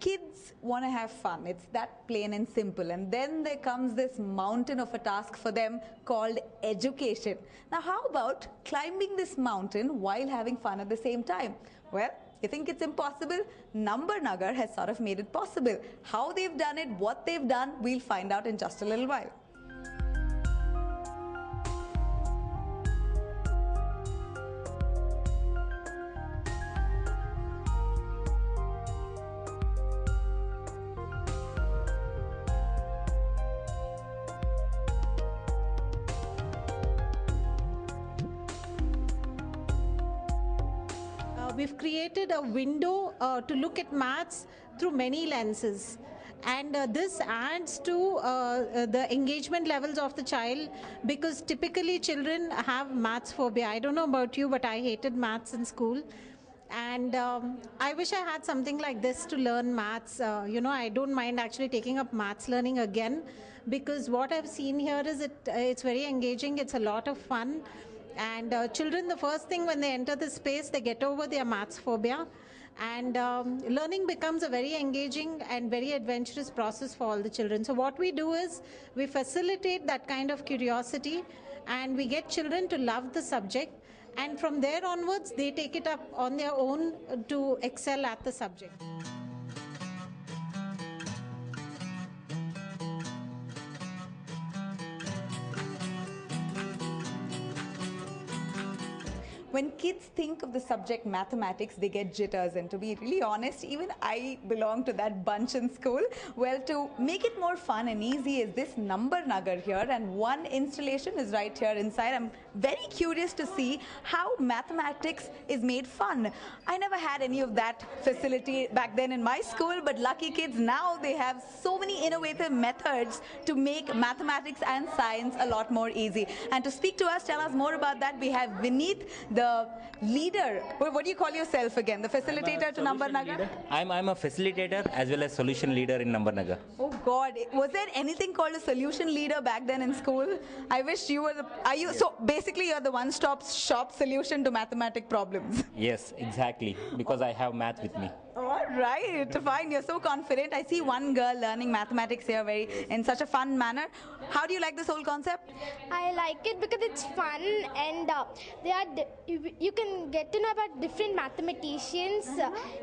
kids want to have fun. It's that plain and simple. And then there comes this mountain of a task for them called education. Now, how about climbing this mountain while having fun at the same time? Well, you think it's impossible? NumberNagar has sort of made it possible. How they've done it, what they've done, we'll find out in just a little while. We've created a window to look at maths through many lenses. And this adds to the engagement levels of the child, because typically children have maths phobia. I don't know about you, but I hated maths in school. And I wish I had something like this to learn maths. I don't mind actually taking up maths learning again, because what I've seen here is it's very engaging. It's a lot of fun. And children, the first thing when they enter this space, they get over their maths phobia. And learning becomes a very engaging and very adventurous process for all the children. So what we do is we facilitate that kind of curiosity, and we get children to love the subject. And from there onwards, they take it up on their own to excel at the subject. When kids think of the subject mathematics, they get jitters. And to be really honest, even I belong to that bunch in school. Well, to make it more fun and easy is this NumberNagar here, and one installation is right here inside. I'm very curious to see how mathematics is made fun. I never had any of that facility back then in my school, but lucky kids, now they have so many innovative methods to make mathematics and science a lot more easy. And to speak to us, tell us more about that, we have Vineet, the leader. What do you call yourself again? The facilitator to NumberNagar? I'm a facilitator as well as solution leader in NumberNagar. Oh God, was there anything called a solution leader back then in school? I wish you were so basically you're the one-stop shop solution to mathematic problems. Yes, exactly, because I have math with me. All right, fine. You're so confident. I see one girl learning mathematics here in such a fun manner. How do you like this whole concept? I like it because it's fun, and you can get to know about different mathematicians,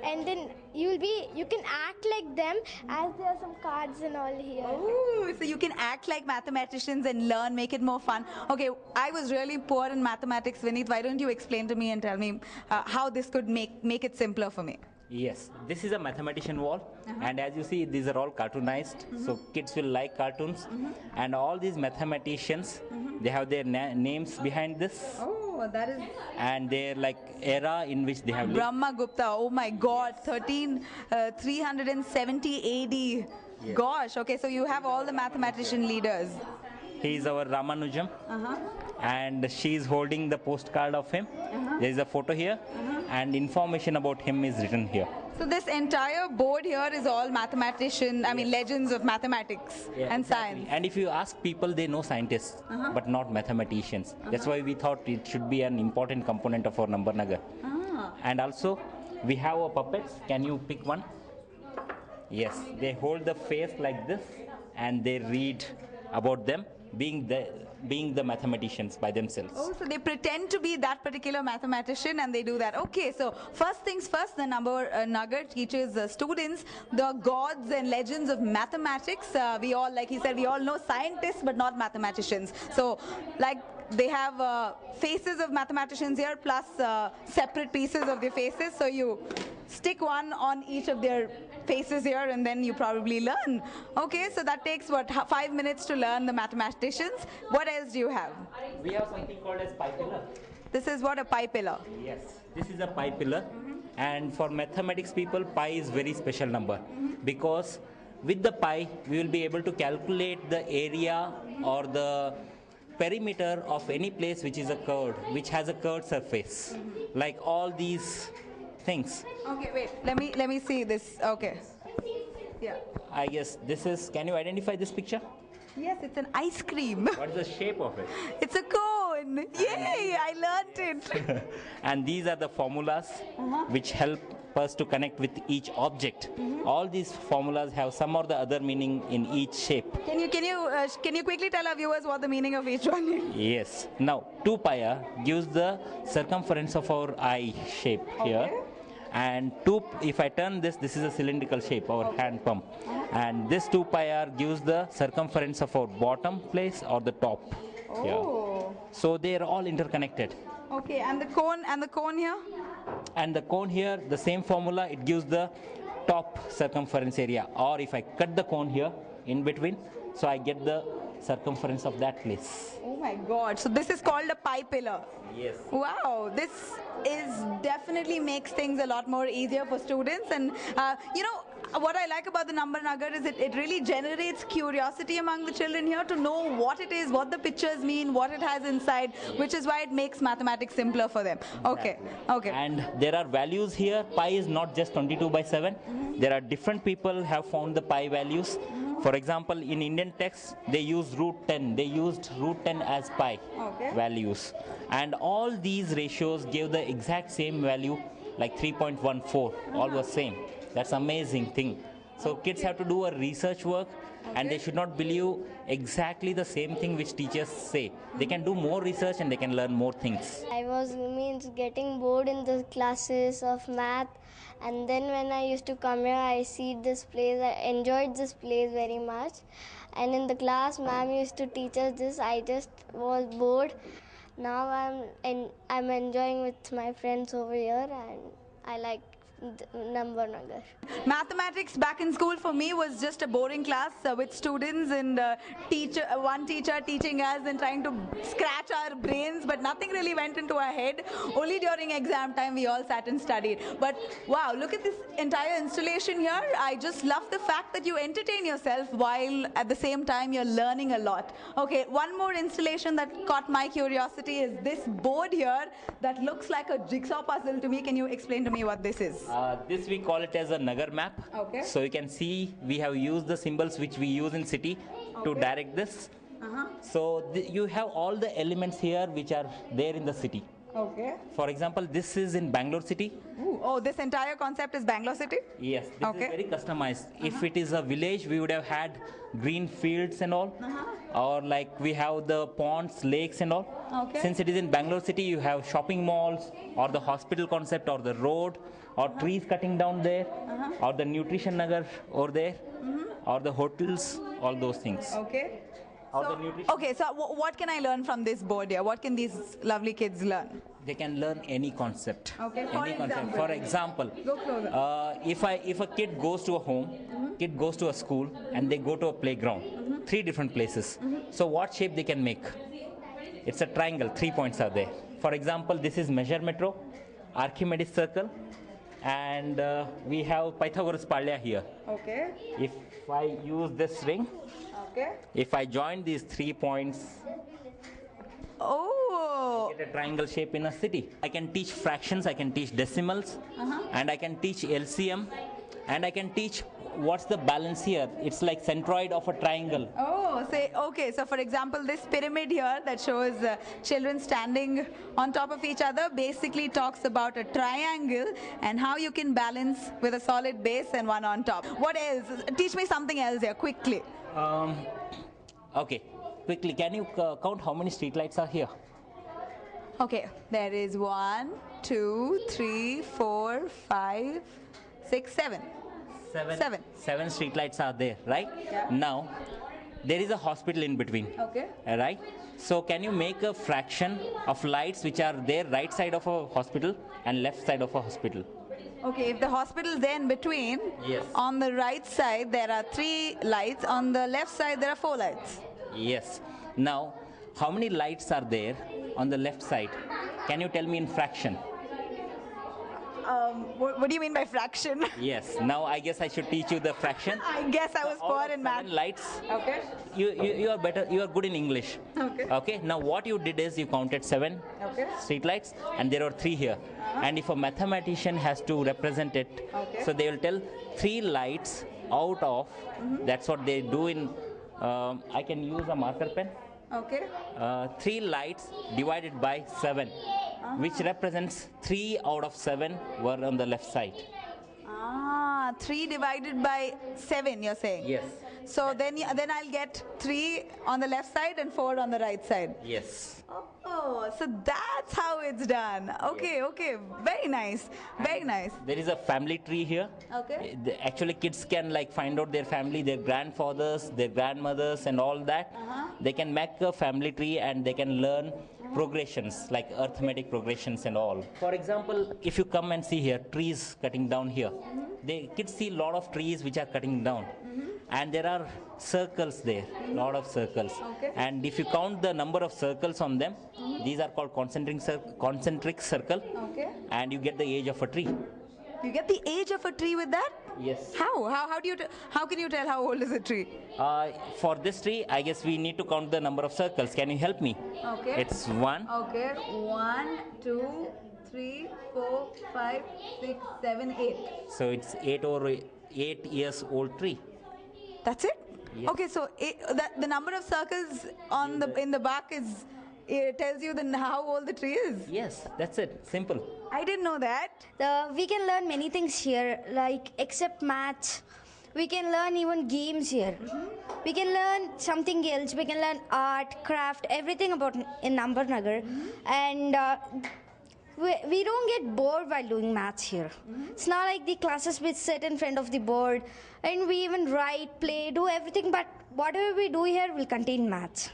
and then you can act like them, as there are some cards and all here. Oh, so you can act like mathematicians and learn, make it more fun. Okay, I was really poor in mathematics, Vineet. Why don't you explain to me and tell me how this could make it simpler for me? Yes, this is a mathematician wall, and as you see, these are all cartoonized, so kids will like cartoons, and all these mathematicians, they have their names behind this. Oh, that is... And they're like era in which they have lived. Brahmagupta, oh my God, 370 AD. Yes. Gosh, okay, so you have all the mathematician leaders. He is our Ramanujam, and she is holding the postcard of him. There is a photo here, and information about him is written here. So this entire board here is all legends of mathematics and science. And if you ask people, they know scientists, but not mathematicians. That's why we thought it should be an important component of our NumberNagar. And also, we have our puppets. Can you pick one? Yes, they hold the face like this, and they read about them being the mathematicians by themselves. Oh, so they pretend to be that particular mathematician and they do that. Okay, so first things first, the NumberNagar teaches students the gods and legends of mathematics. We all, like he said, we all know scientists but not mathematicians. So, like, they have faces of mathematicians here plus separate pieces of their faces. So you stick one on each of their faces here and then you probably learn. Okay, so that takes what, 5 minutes to learn the mathematicians. What else do you have? We have something called as pi pillar. This is what, a pi pillar? Yes, this is a pi pillar. And for mathematics people, pi is very special number, because with the pi we will be able to calculate the area or the perimeter of any place which is a curved, which has a curved surface, like all these things. Okay, wait, let me see this. Okay, yeah, I guess this is, can you identify this picture? Yes, it's an ice cream. What is the shape of it? It's a cone. Yay, I learned it. And these are the formulas which help us to connect with each object. All these formulas have some or the other meaning in each shape. Can you quickly tell our viewers what the meaning of each one is? Yes. Now, 2 pi r gives the circumference of our eye shape here. And if I turn this is a cylindrical shape, our hand pump. And this 2 pi r gives the circumference of our bottom place or the top. Oh. So they are all interconnected. Okay, and the cone here? And the cone here, the same formula, it gives the top circumference area. Or if I cut the cone here in between, so I get the circumference of that place. Oh my God. So this is called a pi pillar. Yes. Wow, this definitely makes things a lot more easier for students. And what I like about the NumberNagar is it really generates curiosity among the children here to know what it is, what the pictures mean, what it has inside, which is why it makes mathematics simpler for them. Okay. And there are values here. Pi is not just 22 by 7. There are different people have found the pi values. For example, in Indian text, they use root 10. They used root 10 as pi values. And all these ratios give the exact same value, like 3.14, all was same. That's amazing thing. So kids have to do a research work, and they should not believe exactly the same thing which teachers say. They can do more research and they can learn more things. I was getting bored in the classes of math, and then when I used to come here, I see this place. I enjoyed this place very much, and in the class, ma'am used to teach us this. I just was bored. Now I'm enjoying with my friends over here, and I like NumberNagar. Mathematics back in school for me was just a boring class with students and one teacher teaching us and trying to scratch our brains, but nothing really went into our head. Only during exam time we all sat and studied. But wow, look at this entire installation here. I just love the fact that you entertain yourself while at the same time you're learning a lot. Okay, one more installation that caught my curiosity is this board here that looks like a jigsaw puzzle to me. Can you explain to me what this is? This we call it as a Nagar map. Okay. So you can see we have used the symbols which we use in city to direct this. So you have all the elements here which are there in the city. Okay. For example, this is in Bangalore city. Ooh, oh, this entire concept is Bangalore city? Yes, this is very customized. If it is a village, we would have had green fields and all. Or like we have the ponds, lakes and all. Okay. Since it is in Bangalore city, you have shopping malls or the hospital concept or the road or trees cutting down there or the nutrition nagar over there or the hotels, all those things. Okay. So, So what can I learn from this board here? What can these lovely kids learn? they can learn any concept. Okay. Any concept. For example, Go closer. if a kid goes to a home, kid goes to a school, and they go to a playground, 3 different places. So what shape they can make? It's a triangle. 3 points are there. For example, this is measure metro, Archimedes circle, and we have Pythagoras Palya here. Okay. If I use this ring, Okay. if I join these 3 points, Oh. get a triangle shape in a city. I can teach fractions, I can teach decimals, and I can teach LCM, and I can teach what's the balance here. It's like centroid of a triangle. Oh, okay. So, for example, this pyramid here that shows children standing on top of each other basically talks about a triangle and how you can balance with a solid base and one on top. What else? Teach me something else here, quickly. Okay, quickly, can you count how many streetlights are here? Okay, there is 1, 2, 3, 4, 5, 6, 7. 7 streetlights are there, right? Yeah. Now, there is a hospital in between. Okay. Right? So, can you make a fraction of lights which are there right side of a hospital and left side of a hospital? Okay, if the hospital is there in between, Yes. on the right side there are 3 lights, on the left side there are 4 lights. Yes. Now, how many lights are there on the left side? Can you tell me in fraction? What do you mean by fraction? Yes. Now, I guess I should teach you the fraction. I guess I was Out poor of in math. 7 lights. Okay. You are better. You are good in English. Okay. Okay. Now, what you did is you counted 7 Okay. street lights, and there are 3 here. And if a mathematician has to represent it, Okay. so they will tell 3 lights out of. That's what they do in. I can use a marker pen. Okay. 3 lights divided by 7, which represents 3 out of 7 were on the left side. 3 divided by 7, you're saying? Yes. So then I'll get 3 on the left side and 4 on the right side. Yes. Oh, so that's how it's done. Okay, okay. Very nice. Very nice. There is a family tree here. Okay. Actually, kids can like find out their family, their grandfathers, their grandmothers, and all that. They can make a family tree and they can learn progressions like arithmetic progressions and all. For example, if you come and see here, trees cutting down here, the kids see a lot of trees which are cutting down, and there are circles there, lot of circles. Okay. And if you count the number of circles on them, these are called concentric circle, Okay. and you get the age of a tree. You get the age of a tree with that? Yes. How do you how can you tell how old is a tree? For this tree, I guess we need to count the number of circles. Can you help me? Okay. It's 1. Okay. 1, 2, 3, 4, 5, 6, 7, 8. So it's 8 years old tree. That's it? Yes. Okay, so the number of circles on in the back is it tells you how old the tree is. Yes, that's it. Simple. I didn't know that. We can learn many things here, like except maths. We can learn even games here. We can learn something else. We can learn art, craft, everything about in NumberNagar. And we don't get bored while doing maths here. It's not like the classes we sit in front of the board and we even write, play, do everything. But whatever we do here will contain maths.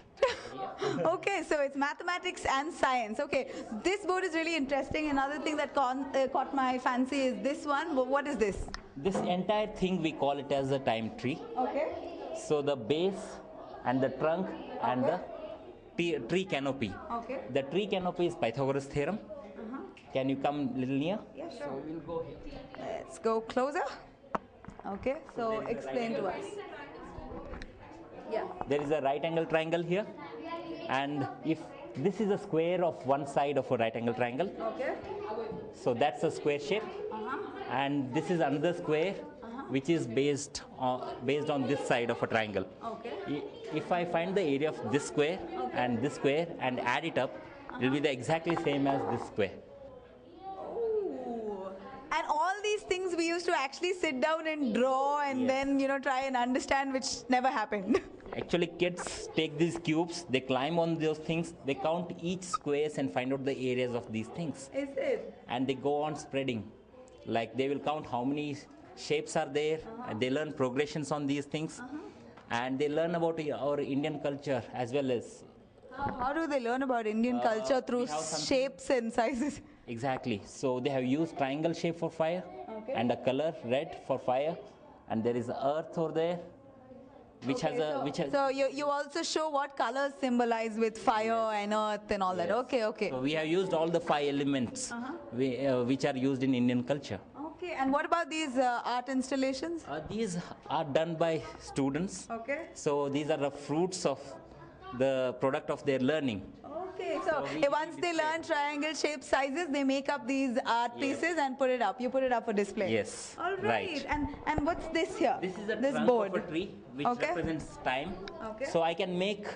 Okay, so it's mathematics and science. Okay, this board is really interesting. Another thing that caught my fancy is this one. What is this? This entire thing we call it as a time tree. Okay. So the base and the trunk and the tree canopy. Okay. The tree canopy is Pythagoras theorem. Can you come a little near? Yeah, sure. So we'll go here. Let's go closer. Okay, so explain to us. Yeah. There is a right angle triangle here, and if this is a square of one side of a right angle triangle, Okay. so that's a square shape, and this is another square which is based on this side of a triangle. Okay. If I find the area of this square and add it up, it will be the exactly same as this square. Ooh. And all these things we used to actually sit down and draw and Yes. then try and understand, which never happened. Actually, kids take these cubes, they climb on those things, they count each squares and find out the areas of these things, Is it? and they go on spreading. Like they will count how many shapes are there, and they learn progressions on these things, and they learn about our Indian culture as well as. How do they learn about Indian culture through we have something- shapes and sizes? Exactly. So they have used triangle shape for fire, Okay. and a color red for fire, and there is earth over there, which Okay, has. So you also show what colors symbolize with fire and earth and all that. Yes. Okay, okay. So we have used all the 5 elements which are used in Indian culture. Okay, and what about these art installations? These are done by students. Okay. So these are the fruits of the product of their learning. Okay, so once they learn triangle shape sizes, they make up these art pieces and put it up. You put it up for display. Yes. All right. Right. And what's this here? This is a this trunk board. of a tree which Okay. represents time. Okay. So I can make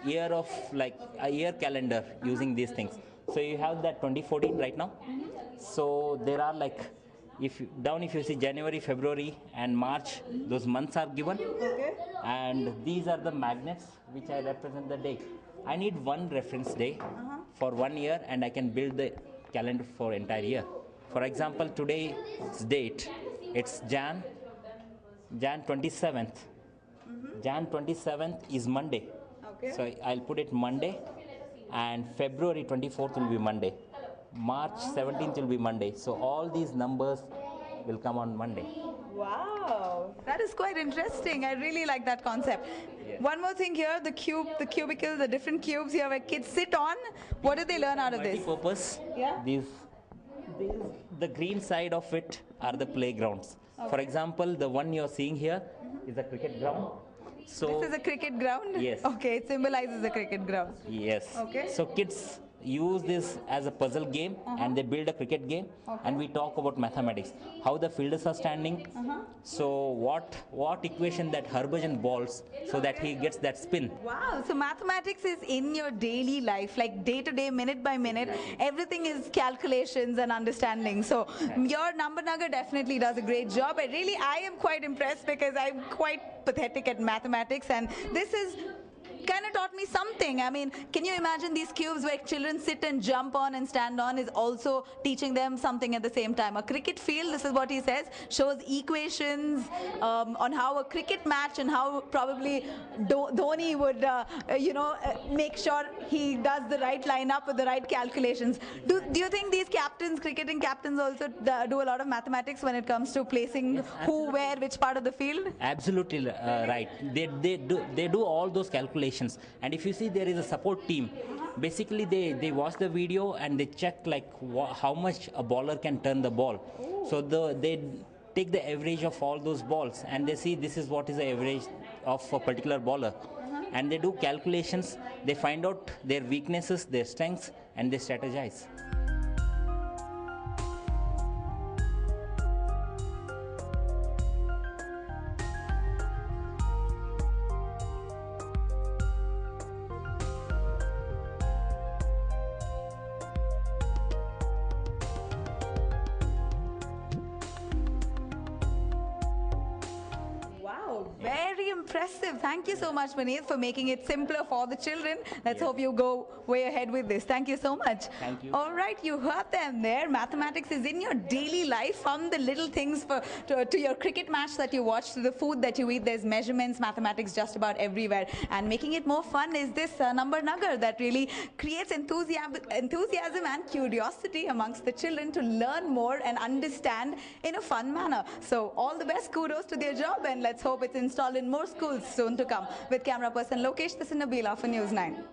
a year calendar using these things. So you have that 2014 right now. So there are if you see January, February and March, those months are given. Okay. And these are the magnets which I represent the day. I need one reference day for 1 year, and I can build the calendar for entire year. For example, today's date, it's Jan 27th. Jan 27th is Monday. Okay. So I'll put it Monday, and February 24th will be Monday. March 17th will be Monday. So all these numbers will come on Monday. Wow, that is quite interesting. I really like that concept. Yes. One more thing here, the cubicle, the different cubes here where kids sit on. What do they learn out of this? Multi-purpose. Yeah. The green side of it are the playgrounds. For example, the one you're seeing here is a cricket ground. So This is a cricket ground? Yes. Okay, it symbolizes a cricket ground. yes. Okay. So kids use this as a puzzle game, and they build a cricket game, and we talk about mathematics, how the fielders are standing, so what equation that Harbhajan balls so that he gets that spin. Wow, so mathematics is in your daily life, like day to day, minute by minute. Everything is calculations and understanding. So your NumberNagar definitely does a great job. I am quite impressed because I'm quite pathetic at mathematics, and this is kind of taught me something. I mean, can you imagine these cubes where children sit and jump on and stand on is also teaching them something at the same time. A cricket field, this is what he says, shows equations on how a cricket match and how probably Dhoni would, make sure he does the right lineup with the right calculations. Do you think these captains, cricketing captains also do a lot of mathematics when it comes to placing who, where, which part of the field? Absolutely right. They do all those calculations, and if you see, there is a support team. Basically, they watch the video and they check like how much a bowler can turn the ball. So they take the average of all those balls, and they see this is what is the average of a particular bowler, and they do calculations. They find out their weaknesses, their strengths, and they strategize. Very impressive. Thank you so much, Maneet, for making it simpler for the children. Let's hope you go way ahead with this. Thank you so much. Thank you. All right, you heard them there. Mathematics is in your daily life, from the little things to your cricket match that you watch, to the food that you eat. There's measurements, mathematics just about everywhere. And making it more fun is this NumberNagar that really creates enthusiasm and curiosity amongst the children to learn more and understand in a fun manner. So all the best, kudos to their job, and let's hope it's installed in more schools soon to come. With camera person Lokesh, this is Nabila for News 9.